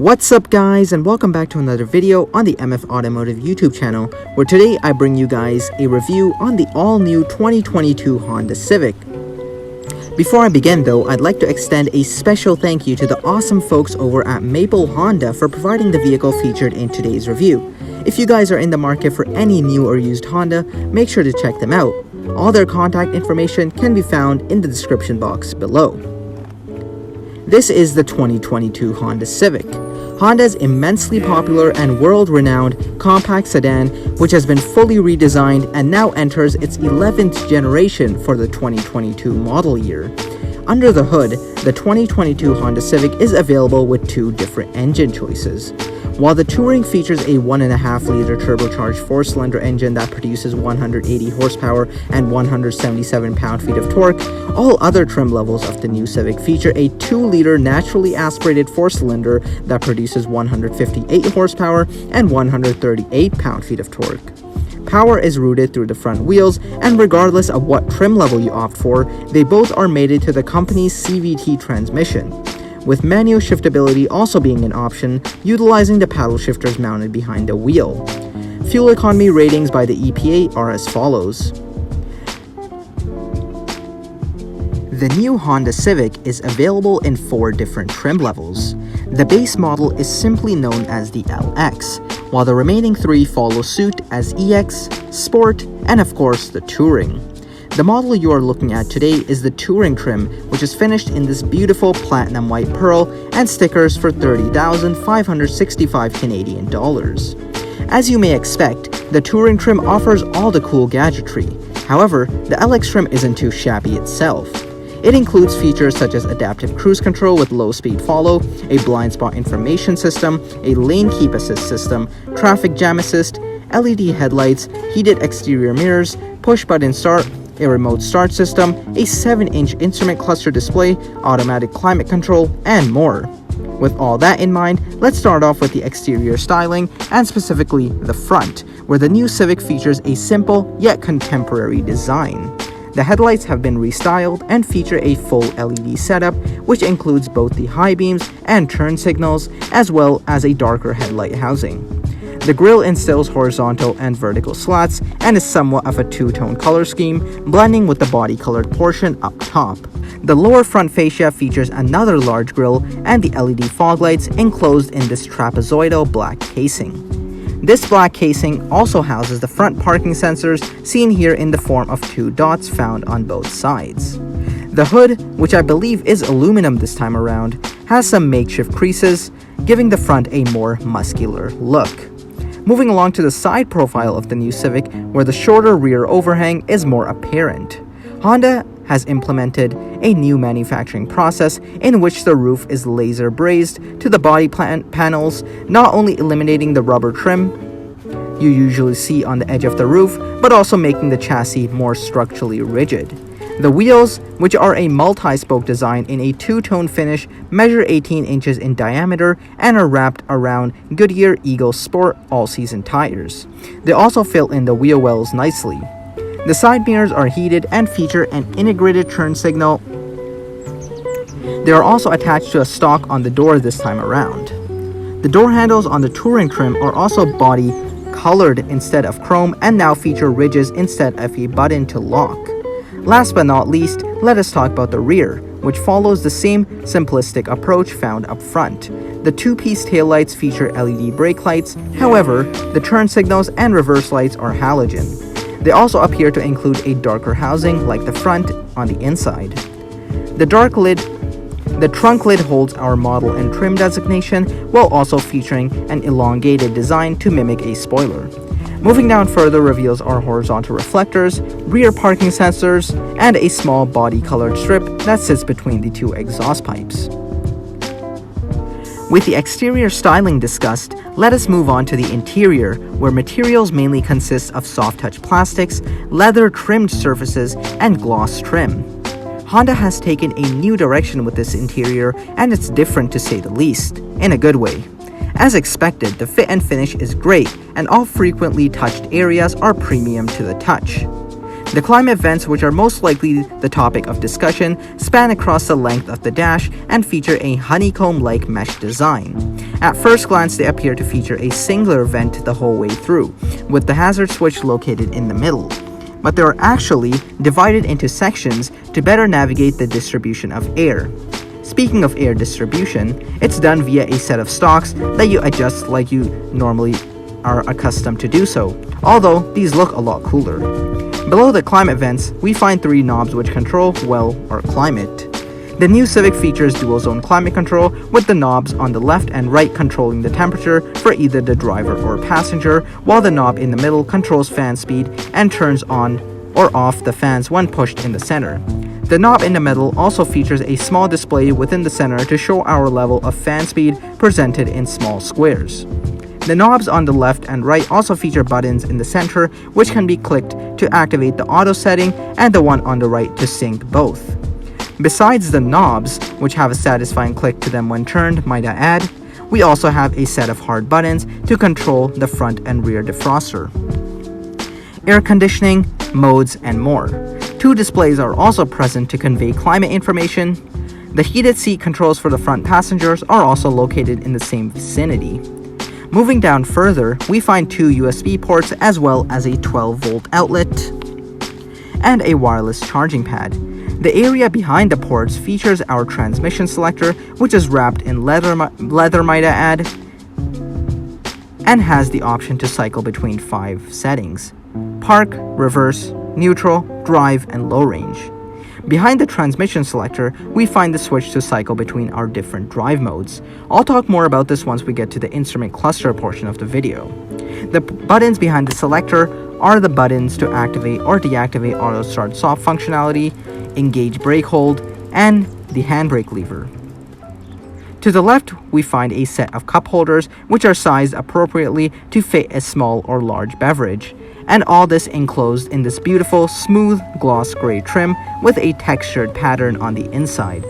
What's up guys, and welcome back to another video on the MF Automotive YouTube channel, where today I bring you guys a review on the all-new 2022 Honda Civic. Before I begin though, I'd like to extend a special thank you to the awesome folks over at Maple Honda for providing the vehicle featured in today's review. If you guys are in the market for any new or used Honda, make sure to check them out. All their contact information can be found in the description box below. This is the 2022 Honda Civic, Honda's immensely popular and world-renowned compact sedan, which has been fully redesigned and now enters its 11th generation for the 2022 model year. Under the hood, the 2022 Honda Civic is available with two different engine choices. While the Touring features a 1.5-liter turbocharged 4-cylinder engine that produces 180 horsepower and 177 pound-feet of torque, all other trim levels of the new Civic feature a 2-liter naturally aspirated 4-cylinder that produces 158 horsepower and 138 pound-feet of torque. Power is routed through the front wheels, and regardless of what trim level you opt for, they both are mated to the company's CVT transmission, with manual shiftability also being an option, utilizing the paddle shifters mounted behind the wheel. Fuel economy ratings by the EPA are as follows. The new Honda Civic is available in 4 different trim levels. The base model is simply known as the LX, while the remaining 3 follow suit as EX, Sport, and of course the Touring. The model you are looking at today is the Touring trim, which is finished in this beautiful platinum white pearl and stickers for 30,565 Canadian dollars. As you may expect, the Touring trim offers all the cool gadgetry. However, the LX trim isn't too shabby itself. It includes features such as adaptive cruise control with low-speed follow, a blind spot information system, a lane keep assist system, traffic jam assist, LED headlights, heated exterior mirrors, push-button start, a remote start system, a 7-inch instrument cluster display, automatic climate control, and more. With all that in mind, let's start off with the exterior styling, and specifically the front, where the new Civic features a simple yet contemporary design. The headlights have been restyled and feature a full LED setup, which includes both the high beams and turn signals, as well as a darker headlight housing. The grille instills horizontal and vertical slats and is somewhat of a two-tone color scheme, blending with the body-colored portion up top. The lower front fascia features another large grille and the LED fog lights enclosed in this trapezoidal black casing. This black casing also houses the front parking sensors, seen here in the form of 2 dots found on both sides. The hood, which I believe is aluminum this time around, has some makeshift creases, giving the front a more muscular look. Moving along to the side profile of the new Civic, where the shorter rear overhang is more apparent. Honda has implemented a new manufacturing process in which the roof is laser brazed to the body panels, not only eliminating the rubber trim you usually see on the edge of the roof, but also making the chassis more structurally rigid. The wheels, which are a multi-spoke design in a 2-tone finish, measure 18 inches in diameter and are wrapped around Goodyear Eagle Sport all-season tires. They also fill in the wheel wells nicely. The side mirrors are heated and feature an integrated turn signal. They are also attached to a stalk on the door this time around. The door handles on the Touring trim are also body colored instead of chrome and now feature ridges instead of a button to lock. Last but not least, let us talk about the rear, which follows the same simplistic approach found up front. The 2-piece taillights feature LED brake lights, however, the turn signals and reverse lights are halogen. They also appear to include a darker housing like the front on the inside. The trunk lid holds our model and trim designation, while also featuring an elongated design to mimic a spoiler. Moving down further reveals our horizontal reflectors, rear parking sensors, and a small body-colored strip that sits between the 2 exhaust pipes. With the exterior styling discussed, let us move on to the interior, where materials mainly consist of soft-touch plastics, leather-trimmed surfaces, and gloss trim. Honda has taken a new direction with this interior, and it's different to say the least, in a good way. As expected, the fit and finish is great, and all frequently touched areas are premium to the touch. The climate vents, which are most likely the topic of discussion, span across the length of the dash and feature a honeycomb-like mesh design. At first glance, they appear to feature a singular vent the whole way through, with the hazard switch located in the middle. But they are actually divided into sections to better navigate the distribution of air. Speaking of air distribution, it's done via a set of stalks that you adjust like you normally are accustomed to do so, although these look a lot cooler. Below the climate vents, we find 3 knobs which control, well, our climate. The new Civic features dual-zone climate control, with the knobs on the left and right controlling the temperature for either the driver or passenger, while the knob in the middle controls fan speed and turns on or off the fans when pushed in the center. The knob in the middle also features a small display within the center to show our level of fan speed presented in small squares. The knobs on the left and right also feature buttons in the center which can be clicked to activate the auto setting, and the one on the right to sync both. Besides the knobs, which have a satisfying click to them when turned, might I add, we also have a set of hard buttons to control the front and rear defroster, air conditioning, modes, and more. 2 displays are also present to convey climate information. The heated seat controls for the front passengers are also located in the same vicinity. Moving down further, we find 2 USB ports as well as a 12-volt outlet and a wireless charging pad. The area behind the ports features our transmission selector, which is wrapped in leather might I add, and has the option to cycle between 5 settings: park, reverse, neutral, drive, and low range. Behind the transmission selector, we find the switch to cycle between our different drive modes. I'll talk more about this once we get to the instrument cluster portion of the video. The buttons behind the selector are the buttons to activate or deactivate auto start stop functionality, engage brake hold, and the handbrake lever. To the left, we find a set of cup holders which are sized appropriately to fit a small or large beverage, and all this enclosed in this beautiful smooth gloss gray trim with a textured pattern on the inside.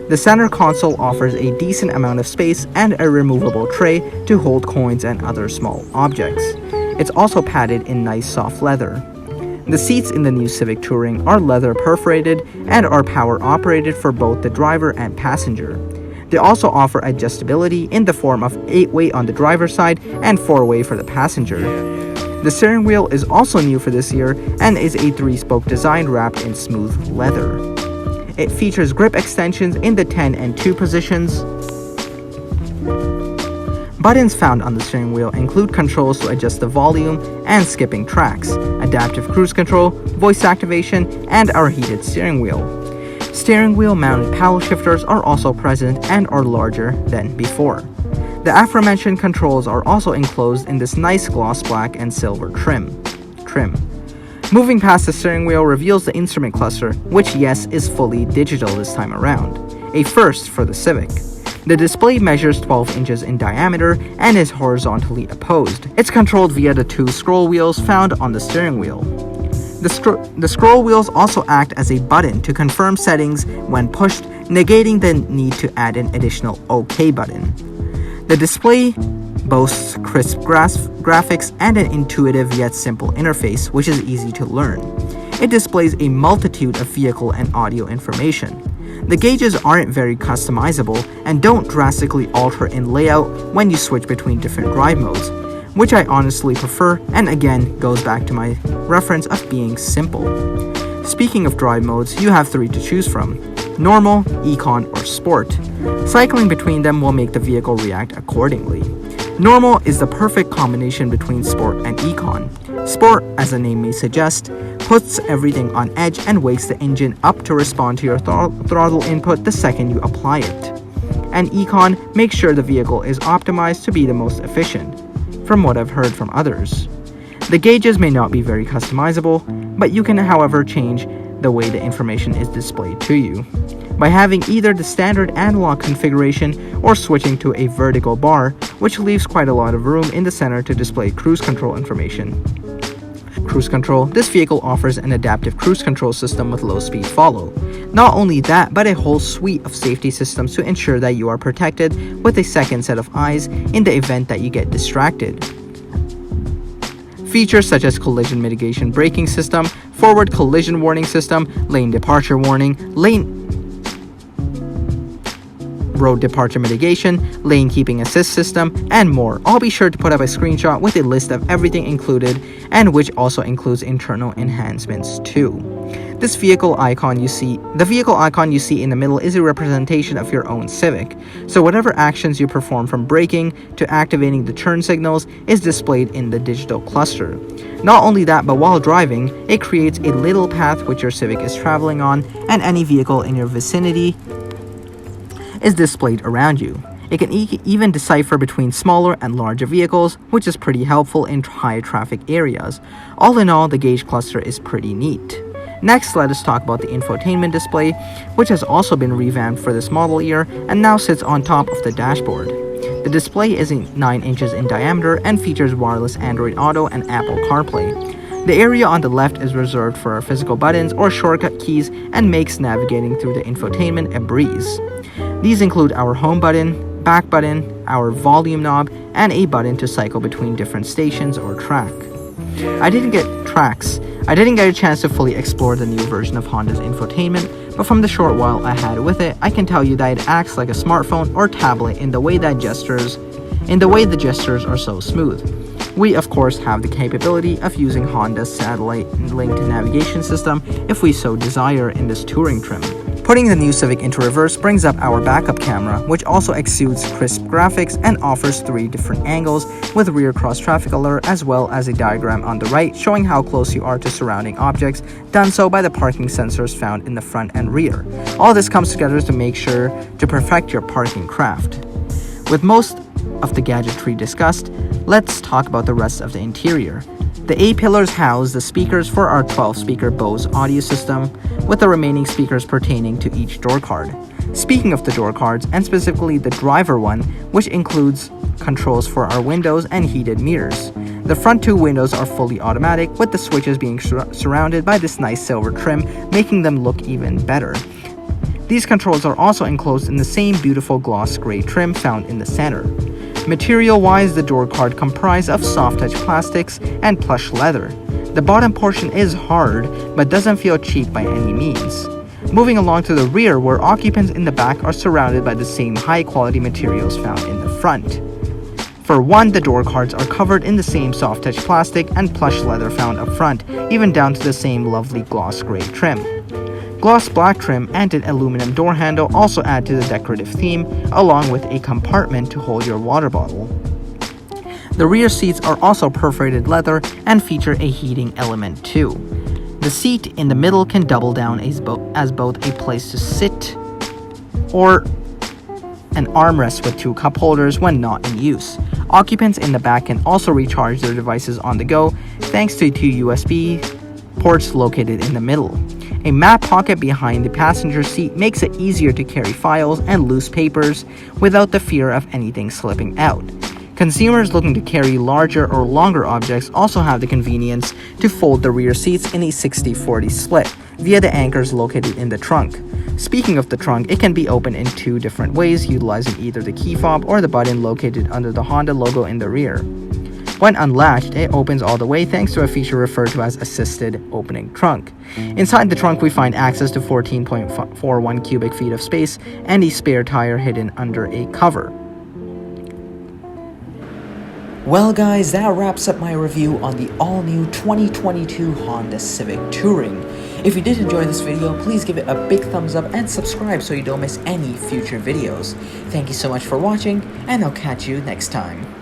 The center console offers a decent amount of space and a removable tray to hold coins and other small objects. It's also padded in nice soft leather. The seats in the new Civic Touring are leather perforated and are power operated for both the driver and passenger. They also offer adjustability in the form of 8-way on the driver's side and 4-way for the passenger. The steering wheel is also new for this year and is a 3-spoke design wrapped in smooth leather. It features grip extensions in the 10 and 2 positions. Buttons found on the steering wheel include controls to adjust the volume and skipping tracks, adaptive cruise control, voice activation, and our heated steering wheel. Steering wheel mounted paddle shifters are also present and are larger than before. The aforementioned controls are also enclosed in this nice gloss black and silver trim. Moving past the steering wheel reveals the instrument cluster, which yes is fully digital this time around, a first for the Civic. The display measures 12 inches in diameter and is horizontally opposed. It's controlled via the 2 scroll wheels found on the steering wheel. The scroll wheels also act as a button to confirm settings when pushed, negating the need to add an additional OK button. The display boasts crisp graphics and an intuitive yet simple interface, which is easy to learn. It displays a multitude of vehicle and audio information. The gauges aren't very customizable and don't drastically alter in layout when you switch between different drive modes, which I honestly prefer, and again goes back to my reference of being simple. Speaking of drive modes, you have 3 to choose from: normal, econ, or sport. Cycling between them will make the vehicle react accordingly. Normal is the perfect combination between sport and econ. Sport, as the name may suggest, puts everything on edge and wakes the engine up to respond to your throttle input the second you apply it. And econ makes sure the vehicle is optimized to be the most efficient, from what I've heard from others. The gauges may not be very customizable, but you can however change the way the information is displayed to you by having either the standard analog configuration or switching to a vertical bar, which leaves quite a lot of room in the center to display cruise control information. Cruise control: this vehicle offers an adaptive cruise control system with low speed follow. Not only that, but a whole suite of safety systems to ensure that you are protected with a second set of eyes in the event that you get distracted. Features such as collision mitigation braking system, forward collision warning system, lane departure warning, road departure mitigation, lane keeping assist system, and more. I'll be sure to put up a screenshot with a list of everything included, and which also includes internal enhancements too. The vehicle icon you see in the middle is a representation of your own Civic. So whatever actions you perform from braking to activating the turn signals is displayed in the digital cluster. Not only that, but while driving, it creates a little path which your Civic is traveling on, and any vehicle in your vicinity is displayed around you. It can even decipher between smaller and larger vehicles, which is pretty helpful in high traffic areas. All in all, the gauge cluster is pretty neat. Next, let us talk about the infotainment display, which has also been revamped for this model year and now sits on top of the dashboard. The display is 9 inches in diameter and features wireless Android Auto and Apple CarPlay. The area on the left is reserved for our physical buttons or shortcut keys and makes navigating through the infotainment a breeze. These include our home button, back button, our volume knob, and a button to cycle between different stations or track. I didn't get a chance to fully explore the new version of Honda's infotainment, but from the short while I had with it, I can tell you that it acts like a smartphone or tablet in the way the gestures are so smooth. We of course have the capability of using Honda's satellite-linked navigation system if we so desire in this touring trim. Putting the new Civic into reverse brings up our backup camera, which also exudes crisp graphics and offers 3 different angles with rear cross-traffic alert, as well as a diagram on the right showing how close you are to surrounding objects, done so by the parking sensors found in the front and rear. All this comes together to make sure to perfect your parking craft. With most of the gadgetry discussed, let's talk about the rest of the interior. The A-pillars house the speakers for our 12-speaker Bose audio system, with the remaining speakers pertaining to each door card. Speaking of the door cards, and specifically the driver one, which includes controls for our windows and heated mirrors. The front 2 windows are fully automatic, with the switches being surrounded by this nice silver trim, making them look even better. These controls are also enclosed in the same beautiful gloss gray trim found in the center. Material-wise, the door card comprise of soft-touch plastics and plush leather. The bottom portion is hard, but doesn't feel cheap by any means. Moving along to the rear, where occupants in the back are surrounded by the same high-quality materials found in the front. For one, the door cards are covered in the same soft-touch plastic and plush leather found up front, even down to the same lovely gloss gray trim. Gloss black trim and an aluminum door handle also add to the decorative theme, along with a compartment to hold your water bottle. The rear seats are also perforated leather and feature a heating element too. The seat in the middle can double down as both a place to sit or an armrest with 2 cup holders when not in use. Occupants in the back can also recharge their devices on the go thanks to 2 USB ports located in the middle. A map pocket behind the passenger seat makes it easier to carry files and loose papers without the fear of anything slipping out. Consumers looking to carry larger or longer objects also have the convenience to fold the rear seats in a 60-40 split via the anchors located in the trunk. Speaking of the trunk, it can be opened in 2 different ways, utilizing either the key fob or the button located under the Honda logo in the rear. When unlatched, it opens all the way thanks to a feature referred to as assisted opening trunk. Inside the trunk, we find access to 14.41 cubic feet of space and a spare tire hidden under a cover. Well guys, that wraps up my review on the all-new 2022 Honda Civic Touring. If you did enjoy this video, please give it a big thumbs up and subscribe so you don't miss any future videos. Thank you so much for watching, and I'll catch you next time.